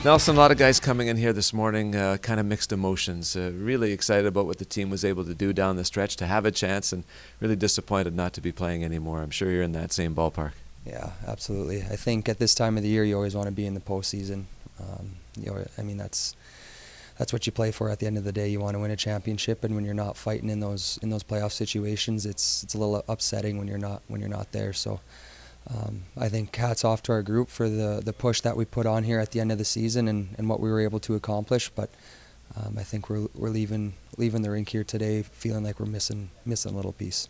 Nelson, a lot of guys coming in here this morning, kind of mixed emotions. Really excited about what the team was able to do down the stretch to have a chance, and really disappointed not to be playing anymore. I'm sure you're in that same ballpark. Yeah, absolutely. I think at this time of the year, you always want to be in the postseason. That's what you play for. At the end of the day, you want to win a championship, and when you're not fighting in those playoff situations, it's a little upsetting when you're not there. So. I think hats off to our group for the push that we put on here at the end of the season and what we were able to accomplish. But I think we're leaving the rink here today feeling like we're missing a little piece.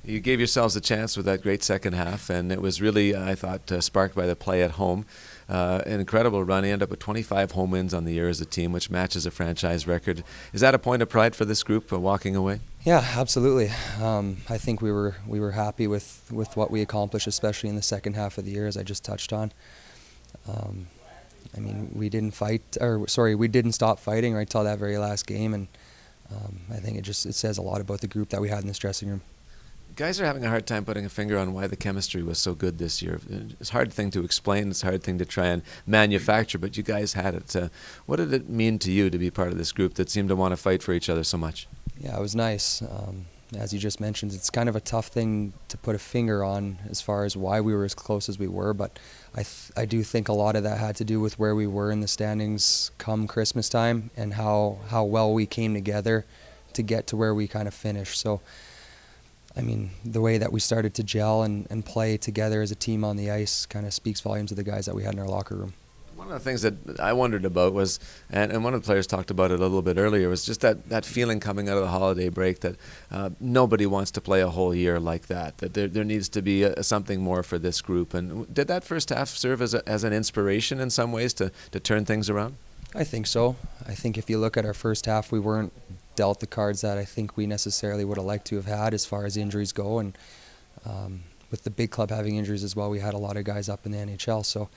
You gave yourselves a chance with that great second half, and it was really, I thought, sparked by the play at home. An incredible run. You end up with 25 home wins on the year as a team, which matches a franchise record. Is that a point of pride for this group, walking away? Yeah, absolutely. I think we were happy with what we accomplished, especially in the second half of the year, as I just touched on. We didn't stop fighting right till that very last game, and I think it says a lot about the group that we had in this dressing room. Guys are having a hard time putting a finger on why the chemistry was so good this year. It's a hard thing to explain. It's a hard thing to try and manufacture, but you guys had it. What did it mean to you to be part of this group that seemed to want to fight for each other so much? Yeah, it was nice. As you just mentioned, it's kind of a tough thing to put a finger on as far as why we were as close as we were, but I do think a lot of that had to do with where we were in the standings come Christmas time and how well we came together to get to where we kind of finished. So, the way that we started to gel and play together as a team on the ice kind of speaks volumes of the guys that we had in our locker room. One of the things that I wondered about was, and one of the players talked about it a little bit earlier, was just that feeling coming out of the holiday break that nobody wants to play a whole year like that there needs to be something more for this group. And did that first half serve as an inspiration in some ways to turn things around? I think so. I think if you look at our first half, we weren't dealt the cards that I think we necessarily would have liked to have had as far as injuries go. And with the big club having injuries as well, we had a lot of guys up in the NHL. So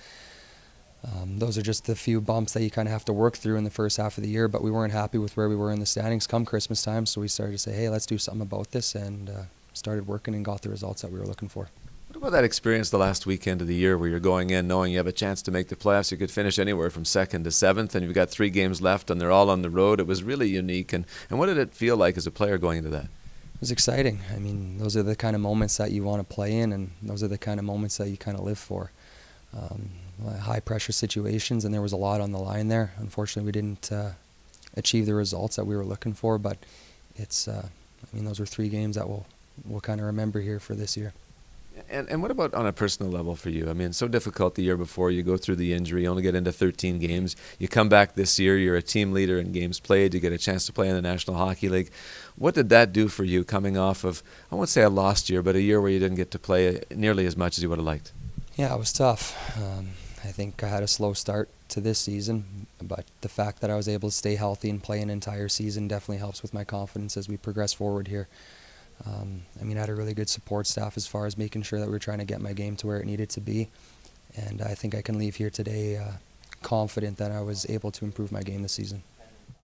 those are just the few bumps that you kind of have to work through in the first half of the year, but we weren't happy with where we were in the standings come Christmas time, so we started to say, hey, let's do something about this, and started working and got the results that we were looking for. What about that experience the last weekend of the year where you're going in knowing you have a chance to make the playoffs? You could finish anywhere from 2nd to 7th, and you've got 3 games left, and they're all on the road. It was really unique, and what did it feel like as a player going into that? It was exciting. Those are the kind of moments that you want to play in, and those are the kind of moments that you kind of live for. High-pressure situations, and there was a lot on the line there. Unfortunately, we didn't achieve the results that we were looking for, but it's those were 3 games that we'll kind of remember here for this year. And what about on a personal level for you? It's so difficult the year before. You go through the injury, you only get into 13 games. You come back this year, you're a team leader in games played. You get a chance to play in the National Hockey League. What did that do for you coming off of, I won't say a lost year, but a year where you didn't get to play nearly as much as you would have liked? Yeah, it was tough. I think I had a slow start to this season, but the fact that I was able to stay healthy and play an entire season definitely helps with my confidence as we progress forward here. I had a really good support staff as far as making sure that we were trying to get my game to where it needed to be, and I think I can leave here today confident that I was able to improve my game this season.